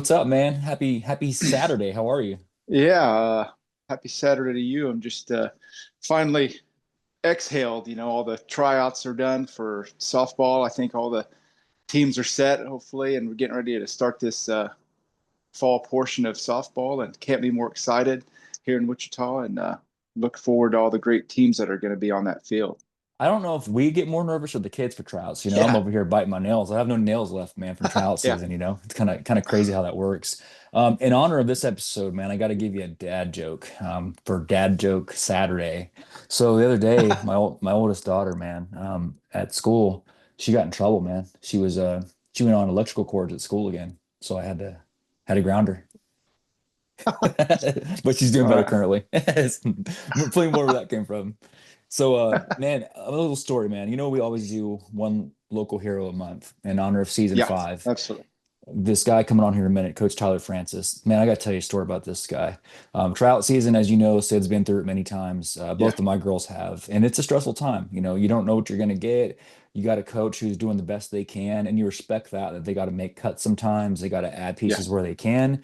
What's up, man? Happy Saturday. How are you? Yeah, happy Saturday to you. I'm just finally exhaled. All the tryouts are done for softball. I think all the teams are set, hopefully, and we're getting ready to start this fall portion of softball. And can't be more excited here in Wichita, and look forward to all the great teams that are going to be on that field. I don't know if we get more nervous or the kids for tryouts. I'm Yeah, over here biting my nails. I have no nails left, man, from tryout yeah. season. It's kind of crazy how that works. In honor of this episode, man, I got to give you a dad joke for Dad Joke Saturday. So the other day, my oldest daughter, man, at school, she got in trouble, man. She went on electrical cords at school again, so I had to ground her. But she's doing better Uh, currently. Plenty more where that came from. So, man, a little story, man. We always do one local hero a month in honor of season yeah, five. absolutely. This guy coming on here in a minute, Coach Tyler Francis. Man, I got to tell you a story about this guy. Tryout season, as you know, Sid's been through it many times. Yeah, Both of my girls have, and it's a stressful time. You don't know what you're going to get. You got a coach who's doing the best they can, and you respect that they got to make cuts sometimes. They got to add yeah, pieces where they can.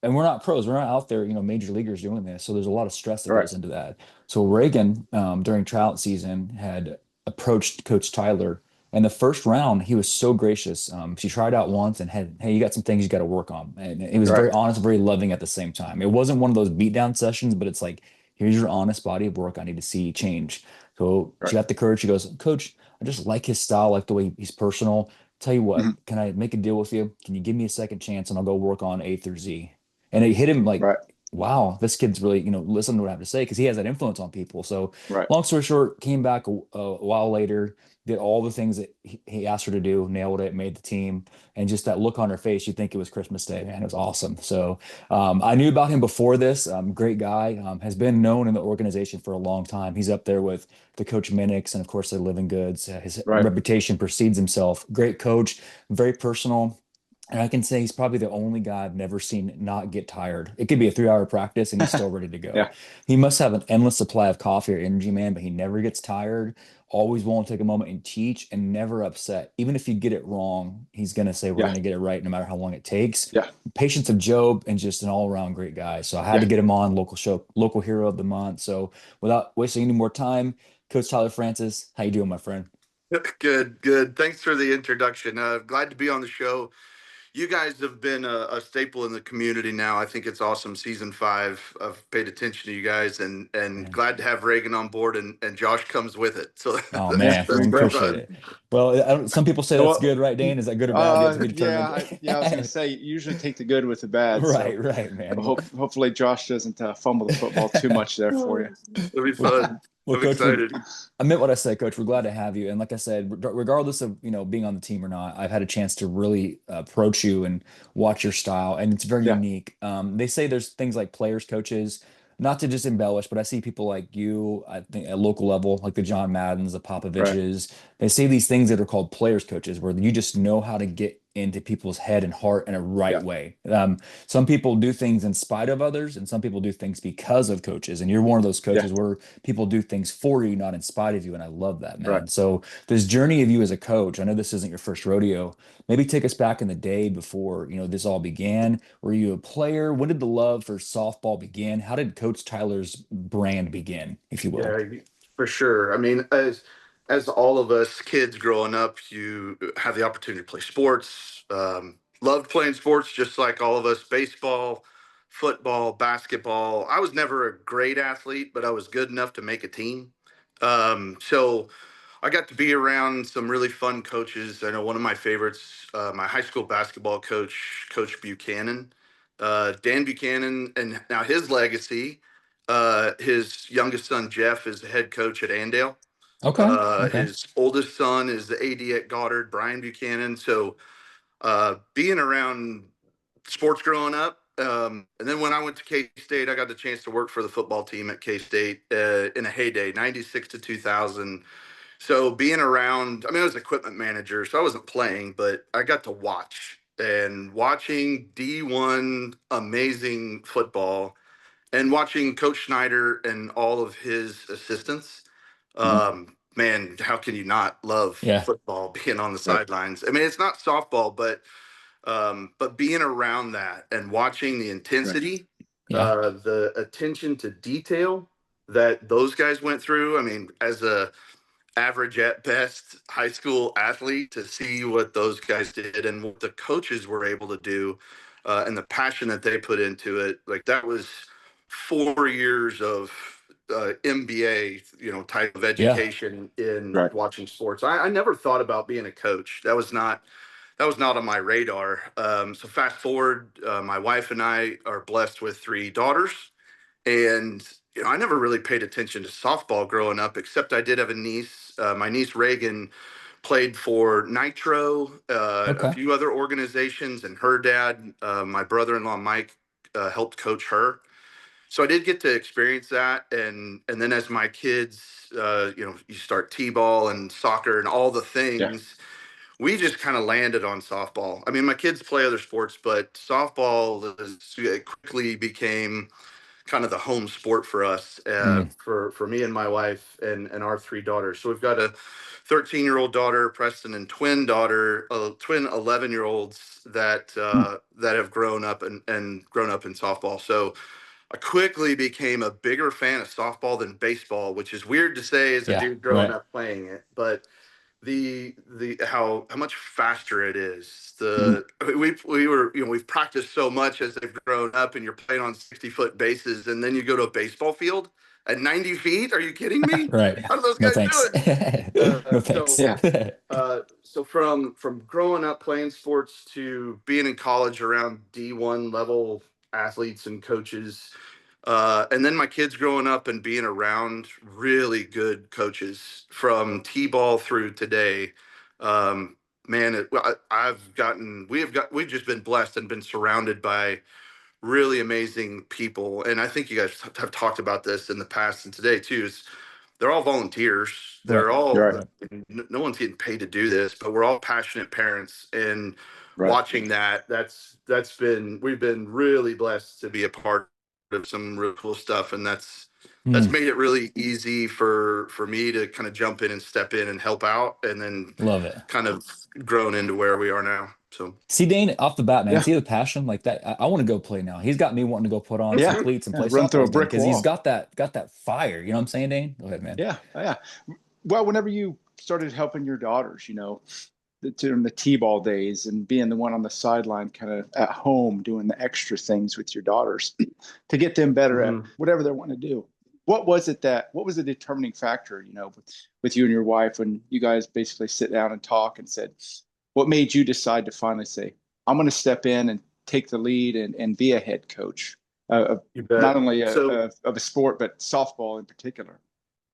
And we're not pros. We're not out there, major leaguers doing this. So there's a lot of stress that right. goes into that. So Reagan, during tryout season, had approached Coach Tyler. And the first round, he was so gracious. She tried out once and had, hey, you got some things you got to work on. And he was Right, very honest, very loving at the same time. It wasn't one of those beatdown sessions, but it's like, here's your honest body of work I need to see change. So she right. got the courage. She goes, Coach, I just like his style, like the way he's personal. Tell you what, Mhm. can I make a deal with you? Can you give me a second chance and I'll go work on A through Z? And it hit him like, Right, wow, this kid's really, listen to what I have to say because he has that influence on people. So, right. long story short, came back a while later, did all the things that he asked her to do, nailed it, made the team, and just that look on her face, you'd think it was Christmas Day, man. It was awesome. So, I knew about him before this. Great guy, has been known in the organization for a long time. He's up there with the coach Minix and, of course, the Living Goods. His Right. reputation precedes himself. Great coach, very personal. And I can say he's probably the only guy I've never seen not get tired. It could be a 3 hour practice and he's still ready to go. Yeah, He must have an endless supply of coffee or energy, man, but he never gets tired, always willing to take a moment and teach and never upset. Even if you get it wrong, he's going to say, we're yeah, going to get it right no matter how long it takes. yeah, Patience of Job and just an all around great guy. So I had yeah. to get him on local show, local hero of the month. So without wasting any more time, Coach Tyler Francis, how you doing, my friend? Good, good. Thanks for the introduction. Glad to be on the show. You guys have been a staple in the community now. I think it's awesome. Season five. I've paid attention to you guys, and Man. glad to have Reagan on board, and Josh comes with it. So Oh Yeah, man, there that's you we been go. appreciate fun. it. Well, some people say that's good, Well, right, Dane? Is that good or bad? Yet to be yeah, determined. yeah. I was gonna say usually take the good with the bad. So Right, right, man. Well, hopefully Josh doesn't fumble the football too much there for you. It'll be well, fun. well, I'm Coach, excited. I meant what I said, Coach. We're glad to have you. And like I said, regardless of being on the team or not, I've had a chance to really approach you and watch your style, and it's very Yeah, unique. They say there's things like players, coaches. Not to just embellish, but I see people like you, I think at local level, like the John Maddens, the right. Popoviches. They say these things that are called players coaches, where you just know how to get into people's head and heart in a right Yeah, way. Some people do things in spite of others, and some people do things because of coaches. And you're one of those yeah, coaches where people do things for you, not in spite of you. And I love that, right. man. So this journey of you as a coach, I know this isn't your first rodeo. Maybe take us back in the day before, this all began. Were you a player? When did the love for softball begin? How did Coach Tyler's brand begin, if you will? Yeah, for sure. I mean, as all of us kids growing up, you have the opportunity to play sports. Loved playing sports, just like all of us. Baseball, football, basketball. I was never a great athlete, but I was good enough to make a team. So I got to be around some really fun coaches. I know one of my favorites, my high school basketball coach, Coach Buchanan, Dan Buchanan, and now his legacy. His youngest son Jeff is the head coach at Andale. Okay. Okay. His oldest son is the AD at Goddard, Brian Buchanan. So being around sports growing up, and then when I went to K State, I got the chance to work for the football team at K State in a heyday, '96 to 2000. So being around, I mean, I was equipment manager, so I wasn't playing, but I got to watch and watching D1 amazing football and watching Coach Schneider and all of his assistants. Mhm. Man, how can you not love Yeah. football being on the Right. sidelines? I mean, it's not softball, but But being around that and watching the Right. intensity, Yeah. the attention to detail that those guys went through. I mean, as a average at best high school athlete, to see what those guys did and what the coaches were able to do, and the passion that they put into it, like that was 4 years of MBA, type of Yeah. education in Right. watching sports. I never thought about being a coach. That was not on my radar. So fast forward, my wife and I are blessed with 3 daughters, and I never really paid attention to softball growing up, except I did have a niece. My niece Reagan played for Nitro, a Okay. few other organizations, and her dad, my brother-in-law Mike, helped coach her. So I did get to experience that, and then as my kids, you start t-ball and soccer and all the Yeah. things. We just kind of landed on softball. I mean, my kids play other sports, but softball it quickly became kind of the home sport for us, Mm, for me and my wife and our 3 daughters. So we've got a 13-year-old daughter, Preston, and twin 11-year-olds Hmm. that have grown up and grown up in softball. So I quickly became a bigger fan of softball than baseball, which is weird to say as a yeah. dude growing Right. up playing it, but the how much faster it is. Mhm. We've practiced so much as they've grown up, and you're playing on 60-foot bases, and then you go to a baseball field at 90 feet. Are you kidding me? Right. How do those No guys do thanks. it? No Uh, thanks. so Yeah. so from growing up playing sports to being in college around D1 level athletes and coaches, and then my kids growing up and being around really good coaches from T-ball through today. Um, Man, we've just been blessed and been surrounded by really amazing people. And I think you guys have talked about this in the past and today too. Is they're all volunteers. Right. They're all Right. Right. no one's getting paid to do this, but we're all passionate parents. And Right. watching we've been really blessed to be a part of some really cool stuff, and that's Mm, made it really easy for me to kind of jump in and step in and help out, and then love it. kind of grown into where we are now. So See, Dane, off the bat, man, Yeah. see the passion like that. I want to go play now. He's got me wanting to go put on some Yeah. cleats and Yeah. play Run through softball a again brick because he's wall. got that fire. You know what I'm saying, Dane? Go ahead, man. Yeah. Yeah. Well, whenever you started helping your daughters, during the t-ball days and being the one on the sideline, kind of at home doing the extra things with your daughters to get them better at mhm. whatever they want to do. What was the determining factor, with you and your wife when you guys basically sit down and talk and said, what made you decide to finally say, I'm going to step in and take the lead and be a head coach of You not bet. only So of a sport, but softball in particular?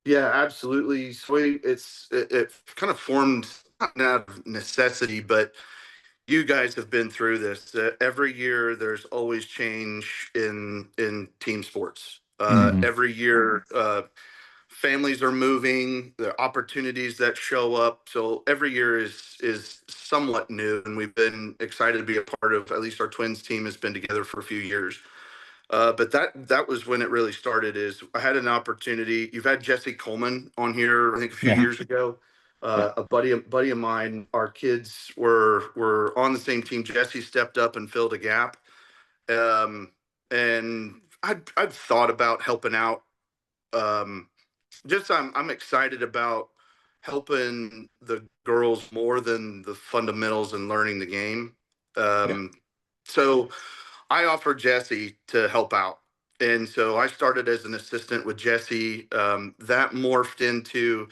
yeah, absolutely. So it kind of formed not out of necessity, but you guys have been through this. Every year, there's always change in team sports. Hmm. Every year, families are moving, the opportunities that show up. So every year is somewhat new, and we've been excited to be a part of. At least our twins team has been together for a few years. But that was when it really started. Is I had an opportunity. You've had Jesse Coleman on here, I think, a few Yeah. years ago. Yeah. A buddy of mine. Our kids were on the same team. Jesse stepped up and filled a gap. Um, and I'd thought about helping out. Um, just I'm excited about helping the girls more than the fundamentals and learning the game. Yeah. Um, so I offered Jesse to help out. And so I started as an assistant with Jesse. That morphed into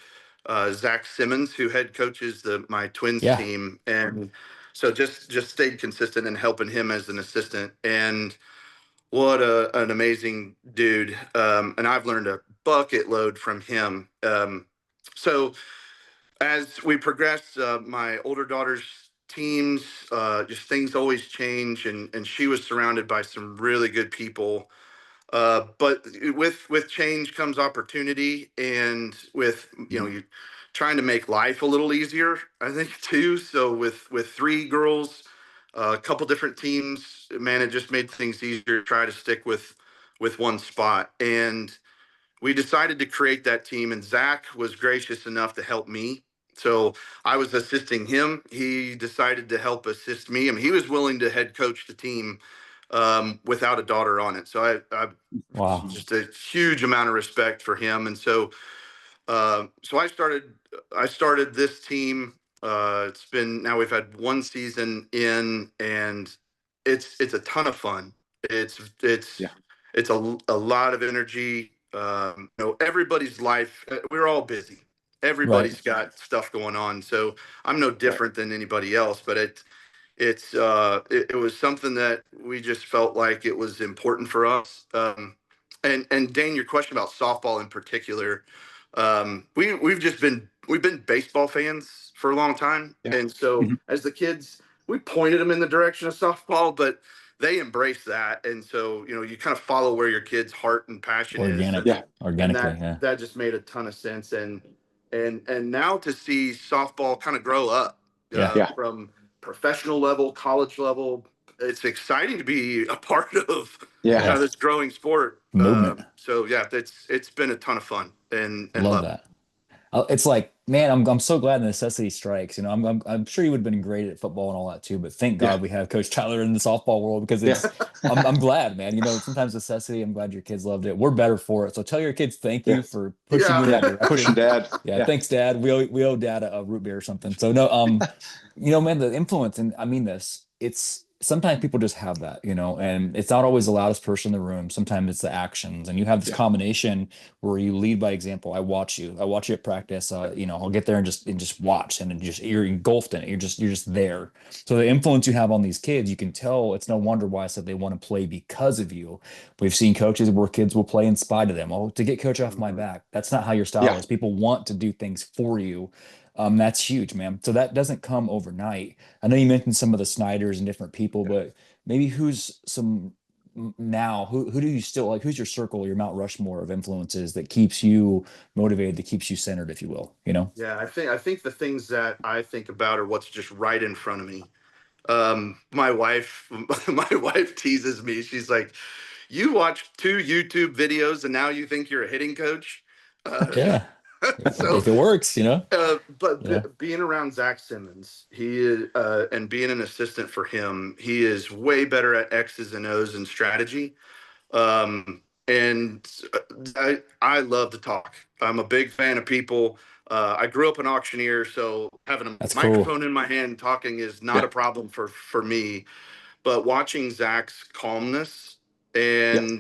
Zach Simmons, who head coaches my twins Yeah. team, and so just stayed consistent in helping him as an assistant. And what an amazing dude! And I've learned a bucket load from him. So as we progressed, my older daughter's teams, just things always change, and she was surrounded by some really good people. But with change comes opportunity, and with Mhm. you trying to make life a little easier, I think too. So with 3 girls, a couple different teams, man, it just made things easier to try to stick with one spot. And we decided to create that team, and Zach was gracious enough to help me. So I was assisting him. He decided to help assist me. I mean, he was willing to head coach the team without a daughter on it. So I Wow. just a huge amount of respect for him. And so so I started this team. It's been now we've had one season in, and it's a ton of fun. It's it's Yeah. it's a lot of energy. Everybody's life. We're all busy. Right. Everybody's got stuff going on. So I'm no Right. different than anybody else. But it was something that we just felt like it was important for us. And Dane, your question about softball in particular, we've been baseball fans for a long time, Yeah. and so Mhm. as the kids, we pointed them in the direction of softball, but they embrace that, and so you kind of follow where your kid's heart and passion is, Organic, Yeah. and organically. that Yeah. that just made a ton of sense, and now to see softball kind of grow up Yeah. Yeah. from professional level, college level, it's exciting to be a part of Yeah. kind Yeah. of this growing sport. Movement. So yeah, it's been a ton of fun and Love love it. that. It's like, man, I'm so glad the necessity strikes. I'm sure you would have been great at football and all that too, but thank Yeah. God we have Coach Tyler in the softball world because Yeah. I'm glad, man. Sometimes necessity, I'm glad your kids loved it. We're better for it. So tell your kids thank Yeah. you for pushing you in Yeah. that Yeah. Pushing direction. dad. Yeah, Yeah. thanks, Dad. We owe Dad a root beer or something. So no, man, the influence, and I mean this, it's sometimes people just have that, and it's not always the loudest person in the room. Sometimes it's the actions, and you have this Yeah. combination where you lead by example. I watch you at practice. I'll get there and just watch, and then you're engulfed in it. You're just there. So the influence you have on these kids, you can tell. It's no wonder why I said they want to play because of you. We've seen coaches where kids will play in spite of them. Oh, to get coach off my Mhm. back. That's not how your style Yeah. is. People want to do things for you. That's huge, man. So that doesn't come overnight. I know you mentioned some of the Snyders and different people, Yeah. but maybe who's some now who do you still like, who's your circle, your Mount Rushmore of influences that keeps you motivated, that keeps you centered, if you will. Yeah, I think the things that I think about are what's just right in front of me. My wife, my wife teases me. She's like, "You watch two YouTube videos and now you think you're a hitting coach." Uh, Yeah, so, if it works. but Yeah, being around Zach Simmons, he is, and being an assistant for him, he is way better at X's and O's and strategy. And I love to talk. I'm a big fan of people. I grew up an auctioneer, so having a that's cool. microphone in my hand talking is not Yeah. a problem for me. But watching Zach's calmness Yeah.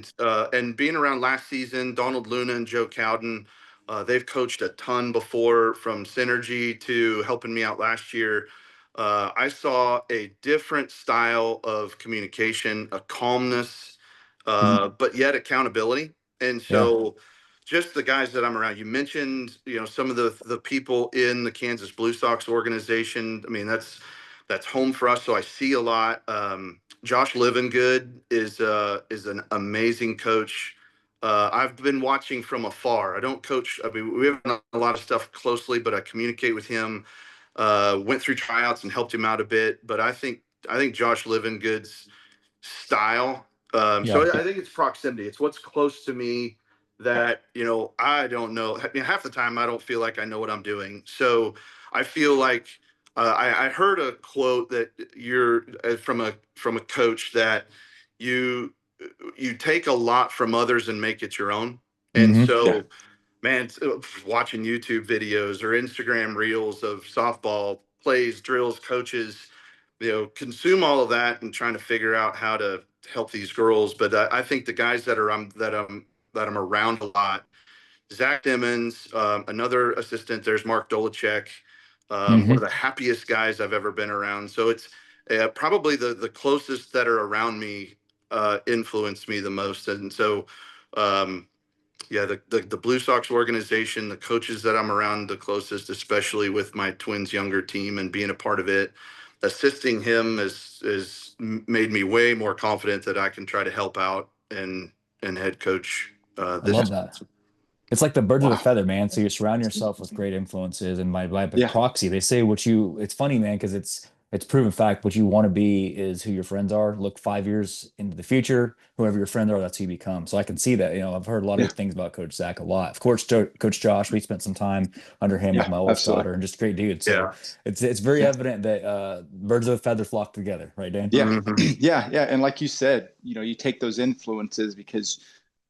and being around last season, Donald Luna and Joe Cowden, they've coached a ton before, from Synergy to helping me out last year. I saw a different style of communication, a calmness, Mhm. but yet accountability. And Yeah, so, just the guys that I'm around. You mentioned, some of the people in the Kansas BlueSox organization. I mean, that's home for us. So I see a lot. Josh Livingood is an amazing coach. I've been watching from afar. I don't coach. I mean, we have a lot of stuff closely, but I communicate with him. Went through tryouts and helped him out a bit. But I think Josh Livingood's style. yeah, So I think it's proximity. It's what's close to me Yeah. that I don't know. I mean, half the time I don't feel like I know what I'm doing. So I feel like I heard a quote that you're from a coach that you you take a lot from others and make it your own. And hmm Yeah. so, man, watching YouTube videos or Instagram reels of softball plays, drills, coaches, consume all of that and trying to figure out how to help these girls. But I think the guys that I'm around a lot, Zach Simmons, another assistant. There's Mark Dolacek, one of hmm the happiest guys I've ever been around. So it's probably the closest that are around me influenced me the most. And so, um, yeah, the Blue Sox organization, the coaches that I'm around the closest, especially with my twins' younger team and being a part of it, assisting him is made me way more confident that I can try to help out and head coach I this. love that. It's like the birds of a Wow. feather, man. So you surround yourself with great influences, and by Yeah. proxy, they say what you. It's funny, man, because it's it's proven fact. What you want to be is who your friends are. Look 5 years into the future, whoever your friends are, that's who you become. So I can see that. I've heard a lot of Yeah. good things about Coach Zach a lot. Of course, Coach Josh, we spent some time under him with Yeah, my oldest absolutely. daughter, and just a great dude. So Yeah. it's very Yeah. evident that birds of a feather flock together, right, Dan? Yeah. Hmm. Yeah. Yeah. And like you said, you take those influences because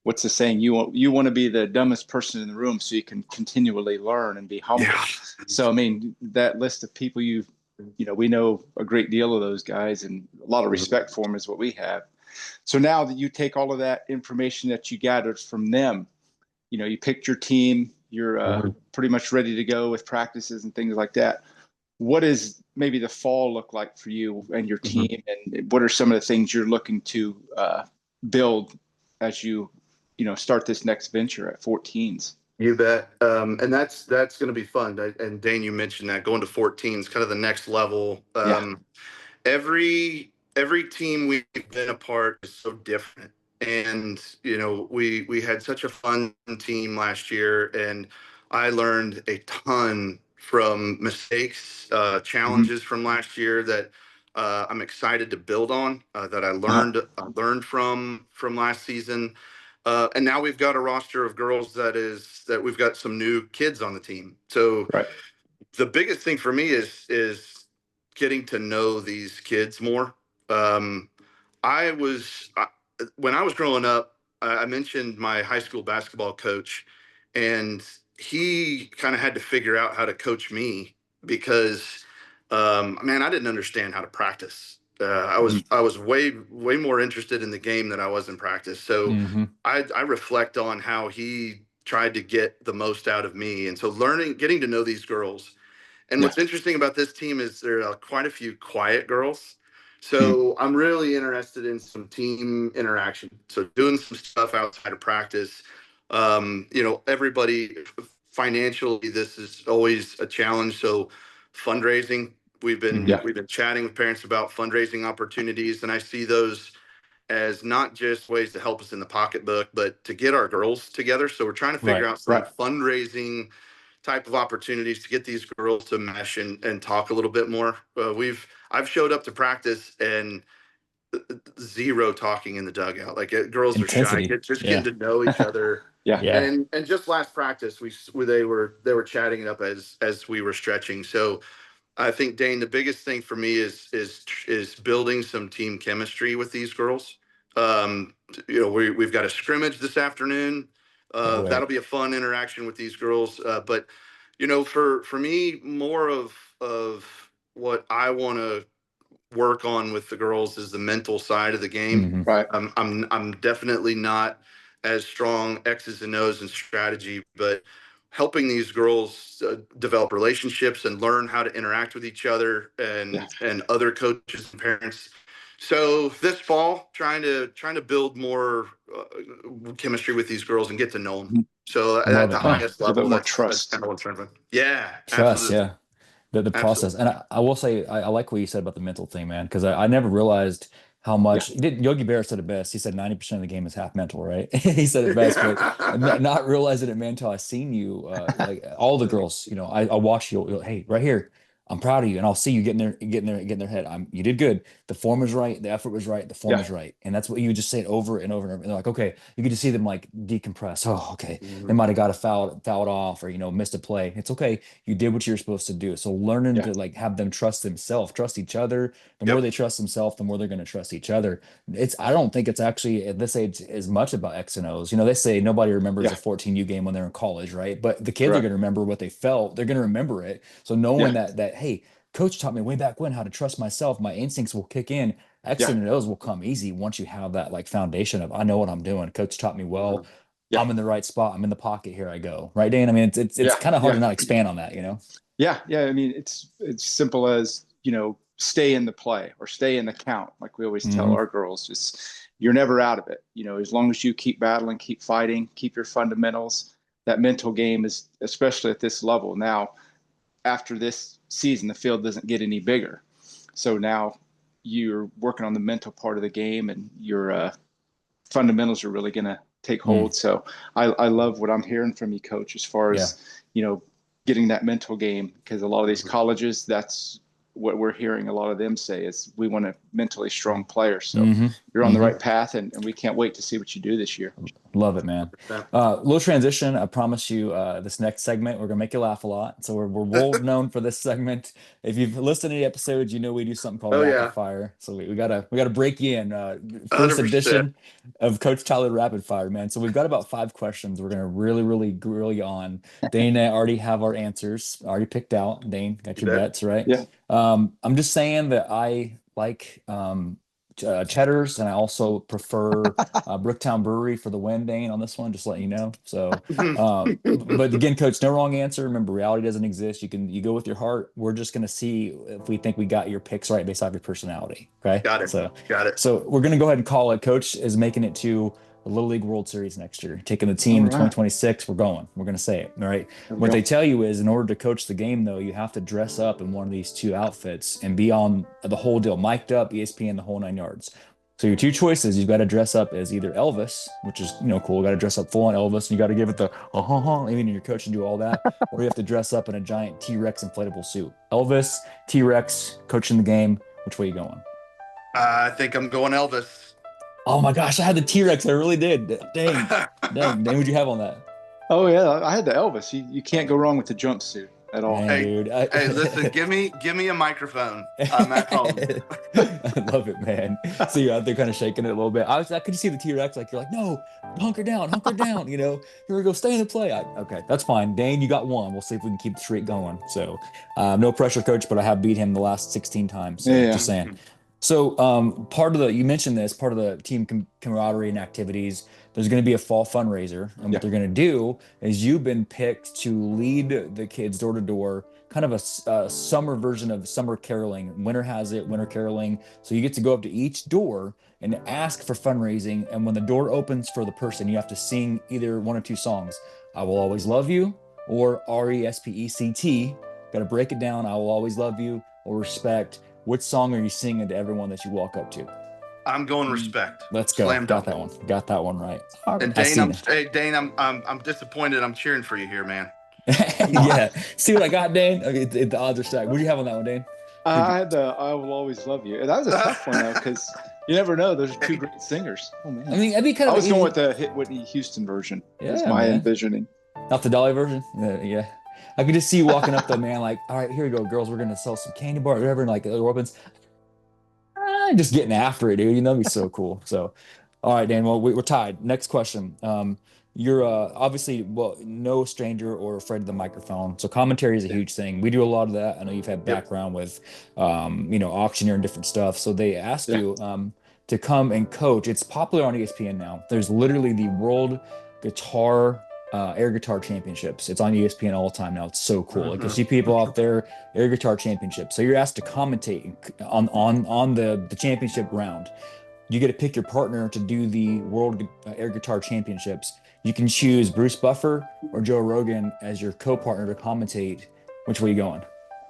what's the saying? You want to be the dumbest person in the room so you can continually learn and be humble. Yeah. So I mean, that list of people we know a great deal of those guys and a lot of respect for them is what we have. So now that you take all of that information that you gathered from them, you picked your team, you're pretty much ready to go with practices and things like that. What does maybe the fall look like for you and your Mhm. team, and what are some of the things you're looking to build as start this next venture at 14s? You bet. And that's going to be fun. And Dane, you mentioned that going to 14 is kind of the next level. Yeah. Every team we've been a part is so different. And we had such a fun team last year, and I learned a ton from mistakes, Hmm. challenges from last year that I'm excited to build on. That Uh-huh. I learned from last season. And now we've got a roster of girls that we've got some new kids on the team. So Right. the biggest thing for me is getting to know these kids more. Um, when I was growing up, I mentioned my high school basketball coach, and he kind of had to figure out how to coach me because, man, I didn't understand how to practice. Mhm. I was way more interested in the game than I was in practice. So Hmm. I reflect on how he tried to get the most out of me, and so getting to know these girls. And Yeah. what's interesting about this team is there are quite a few quiet girls. Mhm. So I'm really interested in some team interaction. So doing some stuff outside of practice. Everybody financially, this is always a challenge. So fundraising, Hmm. Yeah. we've been chatting with parents about fundraising opportunities, and I see those as not just ways to help us in the pocketbook, but to get our girls together. So we're trying to figure Right. out some Right. fundraising type of opportunities to get these girls to mesh and talk a little bit more. I've showed up to practice and zero talking in the dugout. Like girls are shy, Intensity. just getting Yeah. to know each other. Yeah. Yeah. And just last practice, they were chatting it up as we were stretching. So I think, Dane, the biggest thing for me is building some team chemistry with these girls. Um, we've got a scrimmage this afternoon. Can't That'll wait. be a fun interaction with these girls. But for me, more of what I want to work on with the girls is the mental side of the game. Hmm. Right. I'm definitely not as strong X's and O's and strategy, but helping these girls develop relationships and learn how to interact with each other Yeah. and other coaches and parents. So this fall, trying to build more chemistry with these girls and get to know them. Mhm. So I at love the it, man. highest A little level, bit more that's trust. kind of what's trying to. Yeah, Trust, absolutely, yeah. The process. absolutely. And I will say I like what you said about the mental thing, man, because I never realized how Yeah. much Yogi Berra said it best. He said 90% of the game is half mental, right? He said it best, but Yeah. not realizing it, man, until I seen you, like all the girls, I watch you, hey, right here, I'm proud of you, and I'll see you getting their head. You did good. The form was right, the effort was right, the form Yeah. was right, and that's what you just say it over and over and over. And they're like, okay, you could just see them like decompress. Oh, okay, they Mhm. might have got a fouled off or missed a play. It's okay, you did what you're supposed to do. So learning Yeah. to like have them trust themselves, trust each other. The more Yep. they trust themselves, the more they're going to trust each other. I don't think it's actually at this age as much about X and O's. They say nobody remembers a Yeah. 14U game when they're in college, right? But the kids are Right. going to remember what they felt. They're going to remember it. So Yeah. knowing that, hey, coach taught me way back when how to trust myself, my instincts will kick in. X Yeah. and O's will come easy once you have that like foundation of I know what I'm doing. Coach taught me well. Mhm. Yeah. I'm in the right spot. I'm in the pocket. Here I go. Right, Dan? I mean, it's Yeah. kind of hard Yeah. to not expand on that. Yeah. Yeah. I mean, it's simple as, stay in the play or stay in the count. Like we always tell Hmm. our girls, just you're never out of it. As long as you keep battling, keep fighting, keep your fundamentals. That mental game is especially at this level. Now, after this season, the field doesn't get any bigger. So now you're working on the mental part of the game and your fundamentals are really going to take Mm, hold. So I love what I'm hearing from you, coach, as far yeah. as, getting that mental game, because a lot of these Mhm. colleges, that's what we're hearing a lot of them say is we want a mentally strong player. So Mm-hmm. you're on the right path, and we can't wait to see what you do this year. Love it, man. Little transition. I promise you, this next segment, we're gonna make you laugh a lot. So we're well known for this segment. If you've listened to the episodes, you know we do something called rapid fire. So we gotta break you in. First 100%. edition of Coach Tyler Rapid Fire, man. So we've got about 5 questions. We're gonna really grill you on. Dane and I already have our answers already picked out. Dane, got your bets, right? Yeah. I'm just saying that I like Cheddar's, and I also prefer Brooktown Brewery for the win, Dane, on this one, just letting you know. So, but again, Coach, no wrong answer. Remember, reality doesn't exist. You go with your heart. We're just going to see if we think we got your picks right based off your personality. Okay. Got it. Got it. So we're going to go ahead and call it. Coach is making it to the Little League World Series next year, taking the team in 2026. We're going to say it. All right. What they tell you is, in order to coach the game, though, you have to dress up in one of these 2 outfits and be on the whole deal, mic'd up, ESPN, the whole 9 yards. So your 2 choices, you've got to dress up as either Elvis, which is, cool. You got to dress up full on Elvis, and you got to give it the even your coach and do all that, or you have to dress up in a giant T-Rex inflatable suit. Elvis, T-Rex, coaching the game. Which way are you going? I think I'm going Elvis. Oh my gosh, I had the T-Rex. I really did. Dang. Dane, what'd you have on that? Oh yeah, I had the Elvis. You can't go wrong with the jumpsuit at all. Man, hey, dude. Hey, listen, give me a microphone. I'm at home. I love it, man. So you're out there kind of shaking it a little bit. I could see the T-Rex, like you're like, no, hunker down. Here we go, stay in the play. Okay, that's fine. Dane, you got 1. We'll see if we can keep the streak going. So no pressure, coach, but I have beat him the last 16 times. So just saying. So you mentioned this, part of the team camaraderie and activities, there's going to be a fall fundraiser. And what they're going to do is you've been picked to lead the kids door to door, kind of a summer version of summer caroling. Winter has it, winter caroling. So you get to go up to each door and ask for fundraising. And when the door opens for the person, you have to sing either 1 or 2 songs. I Will Always Love You, or RESPECT. Got to break it down. I Will Always Love You, or Respect. Which song are you singing to everyone that you walk up to? I'm going Respect. Let's go. Slam Got dunk. that one right. And Dane, I'm disappointed. I'm cheering for you here, man. Yeah. See what I got, Dane? Okay, the odds are stacked. What do you have on that one, Dane? I had the I Will Always Love You. And that was a tough one though, because you never know. Those are 2 great singers. Oh man. I mean, that'd be kind of. I was going with the hit Whitney Houston version. That's my envisioning. Not the Dolly version. Yeah. I could just see you walking up though, man. Like, all right, here we go, girls. We're gonna sell some candy bar or whatever, and like the weapons. Just getting after it, dude. That'd be so cool. So, all right, Dan. Well, we're tied. Next question. You're obviously no stranger or afraid of the microphone. So commentary is a huge thing. We do a lot of that. I know you've had background with, auctioneer and different stuff. So they asked you to come and coach. It's popular on ESPN now. There's literally the World Guitar Air Guitar Championships. It's on ESPN all the time now. It's so cool. Like, you see people out there, Air Guitar Championships. So you're asked to commentate on the championship round. You get to pick your partner to do the World Air Guitar Championships. You can choose Bruce Buffer or Joe Rogan as your co-partner to commentate. Which way are you going?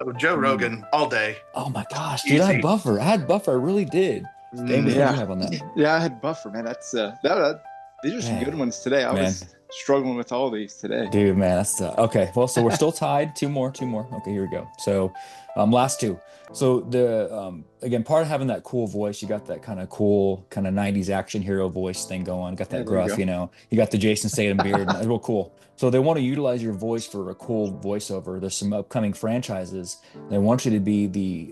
Oh, Joe Rogan all day. Oh my gosh, dude! I had Buffer. I really did. Dane, what do you have on that? Yeah, I had Buffer, man. That's these are some good ones today. I was struggling with all these today. Dude, man, that's okay. Well, so we're still tied. Two more. Okay, here we go. So, last 2. So the again, part of having that cool voice, you got that kind of cool, kind of 90s action hero voice thing going. Got that gruff, you got the Jason Statham beard. That's real cool. So they want to utilize your voice for a cool voiceover. There's some upcoming franchises. They want you to be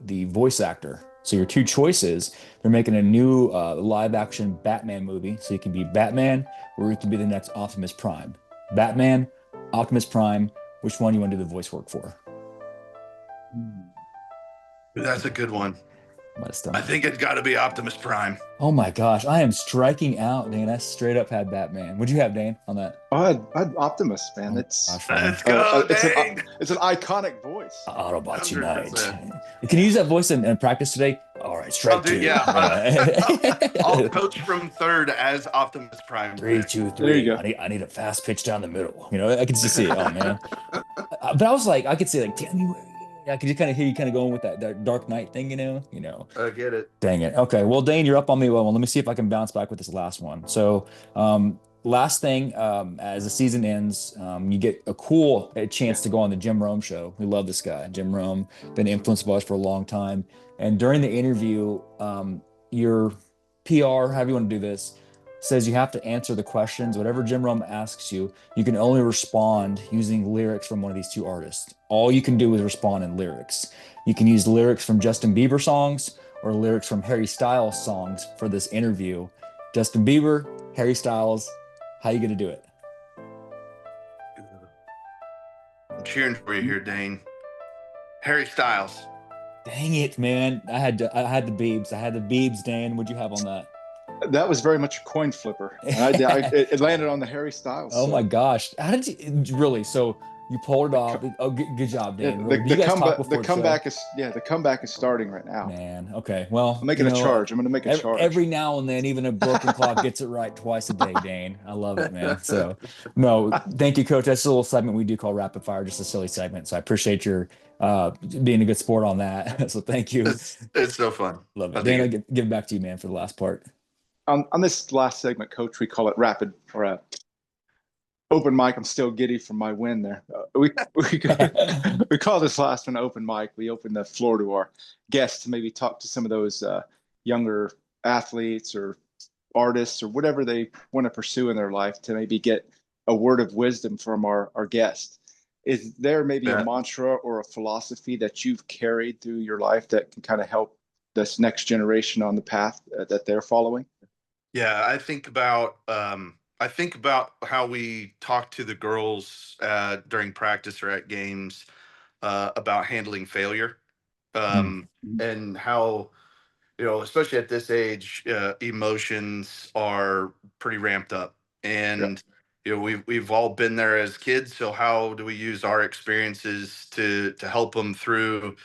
the voice actor. So your 2 choices, they're making a new live action Batman movie. So you can be Batman, or you can be the next Optimus Prime. Batman, Optimus Prime, which one you want to do the voice work for? That's a good one. I think it's got to be Optimus Prime. Oh my gosh, I am striking out, Dane. I straight up had Batman. What'd you have, Dane, on that? I had Optimus, man. Let's go, Dane. It's an iconic voice. Autobots unite. Can you use that voice in practice today? All right, strike 2. Yeah. I'll coach from third as Optimus Prime. 3, 2, 3. There you go. I need a fast pitch down the middle. I can just see it. Oh man. But I was like, I could say like, damn you. I could just kind of hear you kind of going with that Dark Knight thing, I get it. Dang it. Okay. Well, Dane, you're up on me. Well, let me see if I can bounce back with this last one. So, last thing, as the season ends, you get a cool Yeah. chance to go on the Jim Rome show. We love this guy, Jim Rome, been influenced by us for a long time. And during the interview, your PR, however you want to do this, says you have to answer the questions. Whatever Jim Rome asks you, you can only respond using lyrics from one of these two artists. All you can do is respond in lyrics. You can use lyrics from Justin Bieber songs or lyrics from Harry Styles songs for this interview. Justin Bieber, Harry Styles, how you gonna do it? I'm cheering for you here, Dane. Harry Styles. Dang it, man! I had the Biebs. I had the Biebs. Dan, what'd you have on that? That was very much a coin flipper, and it landed on the Harry Styles. Oh my So gosh, how did you really? So you pulled it the off. Oh, good job, yeah, Dan. Really, did you the guys talk comeback before the show? the comeback is starting right now. Man, okay. I'm Well, making a charge. I'm going to make a charge. every now and then, even a broken clock gets it right twice a day, Dane. I love it, man. So, no, thank you, Coach. That's a little segment we do call rapid fire, just a silly segment. So I appreciate your being a good sport on that. So thank you. It's so fun. Love I it. think Dan, I'll it. give it back to you, man, for the last part. On this last segment, Coach, we call it rapid or open mic. I'm still giddy from my win there. We we call this last one open mic. We open the floor to our guests to maybe talk to some of those younger athletes or artists or whatever they want to pursue in their life to maybe get a word of wisdom from our guest. Is there maybe a Yeah. mantra or a philosophy that you've carried through your life that can kind of help this next generation on the path that they're following? Yeah, I think about how we talk to the girls during practice or at games about handling failure, Mm, and how, especially at this age, emotions are pretty ramped up, Yeah. and we've all been there as kids. So how do we use our experiences to help them through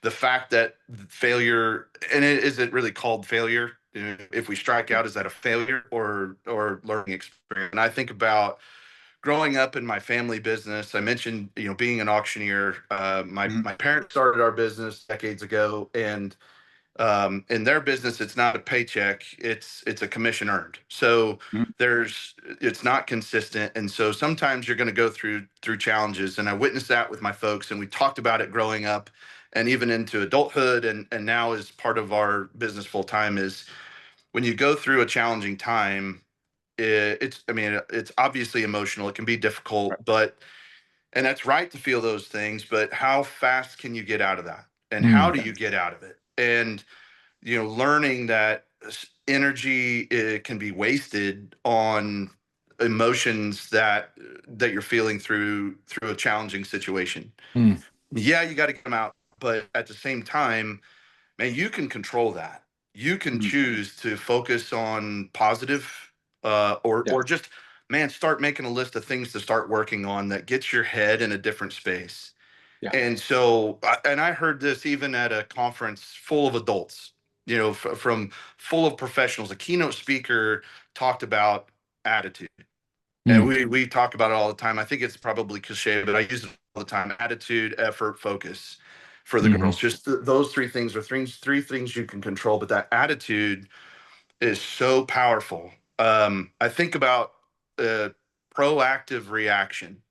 the fact that failure, and is it really called failure? If we strike out, is that a failure or learning experience? And I think about growing up in my family business. I mentioned, being an auctioneer. My parents started our business decades ago, and in their business, it's not a paycheck; it's a commission earned. So Mhm. it's not consistent, and so sometimes you're going to go through challenges. And I witnessed that with my folks, and we talked about it growing up, and even into adulthood, and now as part of our business full time is when you go through a challenging time. It's I mean it's obviously emotional. It can be Right. difficult, but and that's right to feel those things. But how fast can you get out of that, and how mm, do you get out of it? And learning that energy can be wasted on emotions that you're feeling through a challenging situation. mm, Yeah, you got to get them out, but at the same time, man, you can control that. You can Mhm. choose to focus on positive, Yeah. or just, man, start making a list of things to start working on that gets your head in a different space. Yeah. And so, and I heard this even at a conference full of adults, from full of professionals. A keynote speaker talked about attitude. And mm, we talk about it all the time. I think it's probably cliche, but I use it all the time. Attitude, effort, focus for the girls. mhm, Just those three things are three things you can control, but that attitude is so powerful. I think about proactive reaction,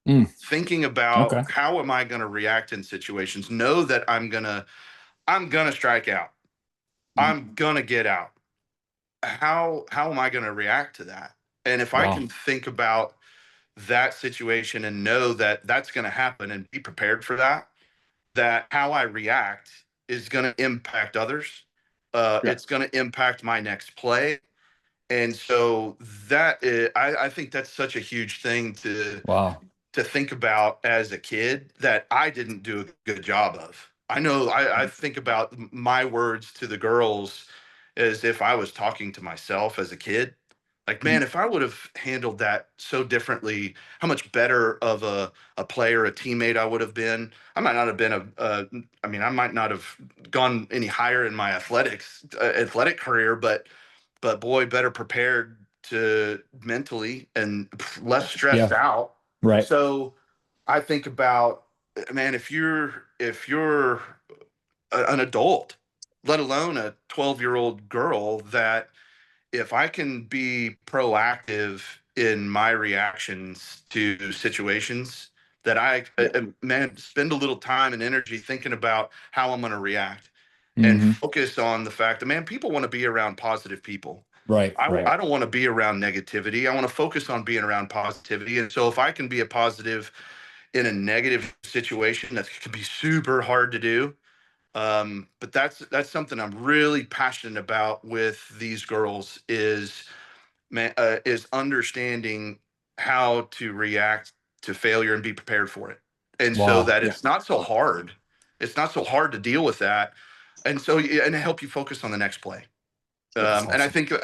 mm. thinking about Okay. how am I going to react in situations, know that I'm gonna strike out, Mhm. I'm gonna get out. How am I going to react to that? And if I Wow. can think about that situation and know that that's going to happen and be prepared for that, that how I react is going to impact others. Yeah. It's going to impact my next play. And so I think that's such a huge thing Wow. to think about as a kid that I didn't do a good job of. I know I think about my words to the girls as if I was talking to myself as a kid. Like, Mhm. man, if I would have handled that so differently, how much better of a player, a teammate I would have been. I might not have been I mean, I might not have gone any higher in my athletic career, but boy, better prepared to mentally and less stressed Yeah. out. Right. So I think about, man, if you're an adult, let alone a 12-year-old girl, that if I can be proactive in my reactions to situations that man, spend a little time and energy thinking about how I'm going to react and Hmm. focus on the fact that, man, people want to be around positive people. Right, right. I don't want to be around negativity. I want to focus on being around positivity. And so if I can be a positive in a negative situation, that can be super hard to do. But that's something I'm really passionate about with these girls is understanding how to react to failure and be prepared for it. And so Wow. that it's not so hard. It's not so hard to deal with that. And so, and help you focus on the next play. That's And awesome.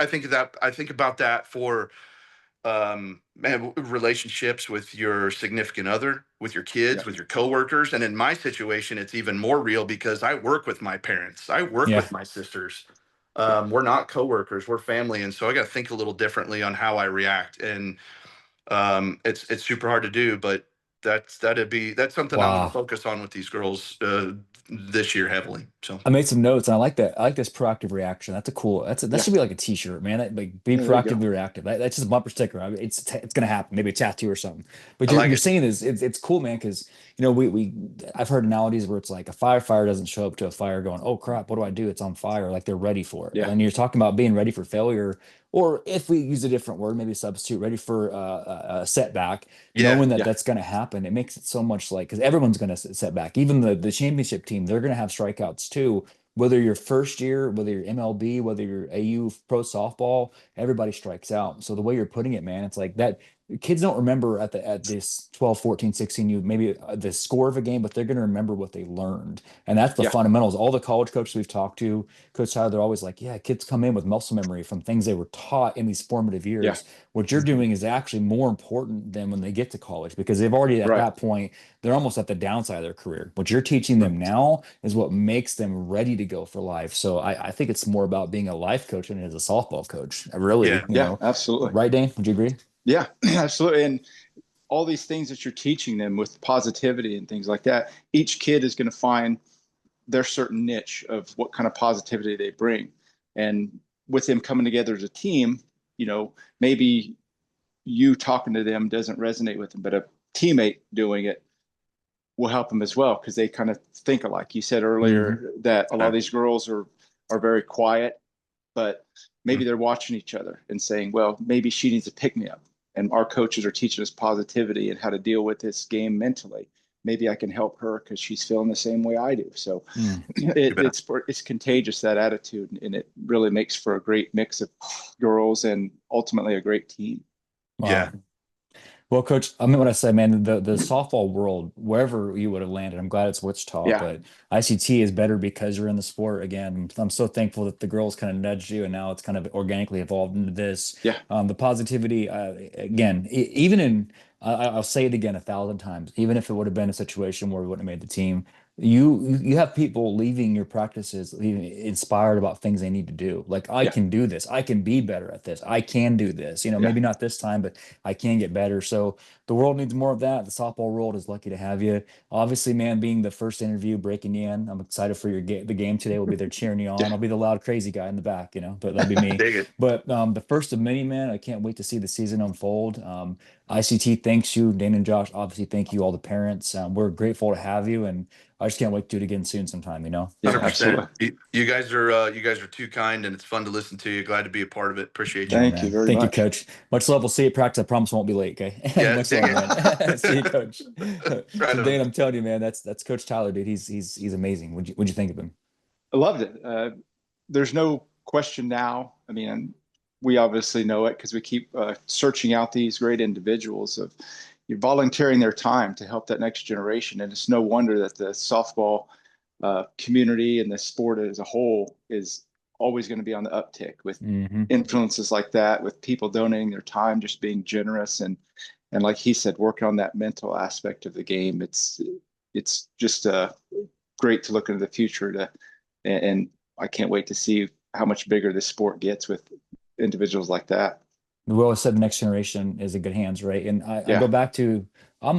I think about that for man, relationships with your significant other, with your Yeah. kids, with your coworkers. And in my situation, it's even more real because I work with my parents. I work Yeah. with my sisters. Yeah. We're not coworkers, we're family. And so I got to think a little differently on how I react. And it's super hard to do, but that's something I'm going to Wow. focus on with these girls this year heavily. So I made some notes and I like that. I like this proactive reaction. That's a cool, that Yeah. should be like a t-shirt, man. Like be Yeah, there you go. proactively reactive. That's just a bumper sticker. I mean, it's gonna happen. Maybe a tattoo or something. But I you're like you're it. saying is it's cool, man, because I've heard analogies where it's like a firefighter doesn't show up to a fire going, oh crap, what do I do? It's on fire. Like they're ready for it. Yeah. And you're talking about being ready for failure, or if we use a different word, maybe substitute, ready for a setback, Yeah. knowing that Yeah. that's going to happen. It makes it so much like because everyone's going to set back. Even the championship team, they're going to have strikeouts too, whether you're first year, whether you're MLB, whether you're AU pro softball, everybody strikes out. So the way you're putting it, man, it's like that kids don't remember at this 12, 14, 16, you maybe the score of a game, but they're going to remember what they learned. And that's the Yeah. fundamentals. All the college coaches we've talked to, Coach Tyler, they're always like, yeah, kids come in with muscle memory from things they were taught in these formative Yeah. years. What you're Mhm. doing is actually more important than when they get to college because they've already at Right. that point they're almost at the downside of their career. What you're teaching them now is what makes them ready to go for life. So I think it's more about being a life coach than it is a softball coach. Really, Yeah. Yeah. Absolutely. right, Dane? Would you agree? Yeah. Absolutely. And all these things that you're teaching them with positivity and things like that, each kid is going to find their certain niche of what kind of positivity they bring. And with them coming together as a team, maybe you talking to them doesn't resonate with them, but a teammate doing it will help them as well because they kind of think alike. You said Hmm. earlier that a lot of these girls are very quiet, but maybe they're watching each other and saying, well, maybe she needs a pick me up. And our coaches are teaching us positivity and how to deal with this game mentally. Maybe I can help her because she's feeling the same way I do. So Mm. You bet. it's contagious, that attitude, and it really makes for a great mix of girls and ultimately a great team. Yeah. Wow. Well, Coach, I mean what I said, man. The softball world, wherever you would have landed, I'm glad it's Wichita, Yeah. but ICT is better because you're in the sport. Again, I'm so thankful that the girls kind of nudged you, and now it's kind of organically evolved into this. Yeah. The positivity, again, even in I'll say it again 1,000 times, even if it would have been a situation where we wouldn't have made the team, you have people leaving your practices leaving inspired about things they need to do. Like I Yeah. can do this, I can be better at this, I can do this. Yeah. Maybe not this time, but I can get better. So the world needs more of that. The softball world is lucky to have you. Obviously, man, being the first interview, breaking you in, I'm excited for the game today. We'll be there cheering you on. Yeah. I'll be the loud, crazy guy in the back, but that'll be me. Dig it. But the first of many, man, I can't wait to see the season unfold. ICT thanks you, Dane and Josh. Obviously, thank you all the parents. We're grateful to have you, and I just can't wait to do it again soon sometime. Yeah. So, 100%. Absolutely. You guys are too kind, and it's fun to listen to you. Glad to be a part of it. Appreciate you. yeah, Thank you man. very Thank you, much. Coach. Much love. We'll see you at practice. I promise I won't be late, okay? Yeah, Much dig love, man. See you, it. Coach. Right So, on. Dane, I'm telling you, man, that's Coach Tyler, dude. He's amazing. What'd you think of him? I loved it. There's no question now. I mean, we obviously know it because we keep searching out these great individuals of you're volunteering their time to help that next generation. And it's no wonder that the softball community and the sport as a whole is always going to be on the uptick with Hmm. influences like that, with people donating their time, just being generous and like he said, working on that mental aspect of the game. It's just great to look into the future and I can't wait to see how much bigger this sport gets with individuals like that. We always said the next generation is in good hands, right? And I Yeah. go back to I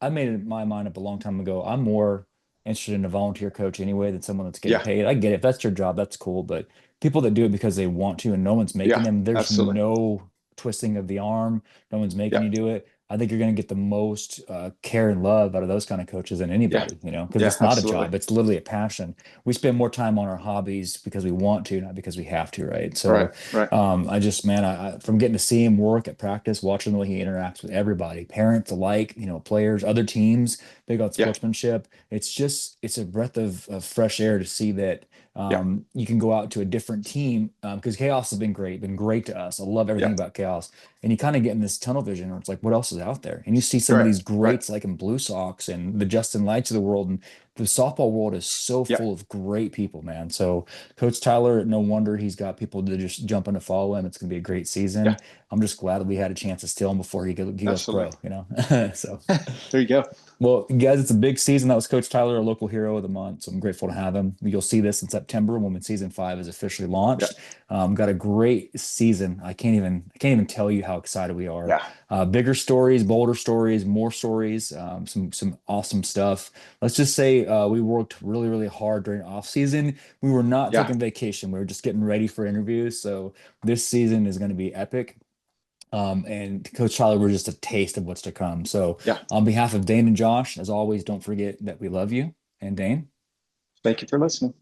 made my mind up a long time ago. I'm more interested in a volunteer coach anyway than someone that's getting Yeah. paid. I get it. If that's your job, that's cool. But people that do it because they want to and no one's making Yeah. them, there's Absolutely. no twisting of the arm. No one's making Yeah. you do it. I think you're going to get the most care and love out of those kind of coaches than Yeah. anybody, you know, because Yeah. it's not a Absolutely. job. It's literally a passion. We spend more time on our hobbies because we want to, not because we have to, right? Right. So Right. I just, man, from getting to see him work at practice, watching the way he interacts with everybody, parents alike, you know, players, other teams, big on Yeah. sportsmanship. It's a breath of fresh air to see that Yeah. you can go out to a different team because Chaos has been great to us. I love everything Yeah. about Chaos. And you kind of get in this tunnel vision where it's like, what else is out there? And you see some of Right. these Right. greats like in BlueSox and the Justin Lights of the world. And the softball world is so Yeah. full of great people, man. So Coach Tyler, no wonder he's got people to just jump in to follow him. It's going to be a great Yeah. season. I'm just glad that we had a chance to steal him before he goes Absolutely. pro, you know? So. There you go. Well, guys, it's a big season. That was Coach Tyler, our local hero of the month. So I'm grateful to have him. You'll see this in September when season 5 is officially Yeah. launched. Got a great season. I can't even tell you how excited we are. Yeah. Bigger stories, bolder stories, more stories, some awesome stuff. Let's just say we worked really, really hard during off season. We were not Yeah. taking vacation. We were just getting ready for interviews. So this season is going to be epic. And Coach Tyler, we're just a taste of what's to come. So, Yeah. on behalf of Dane and Josh, as always, don't forget that we love you. And Dane. Thank you for listening.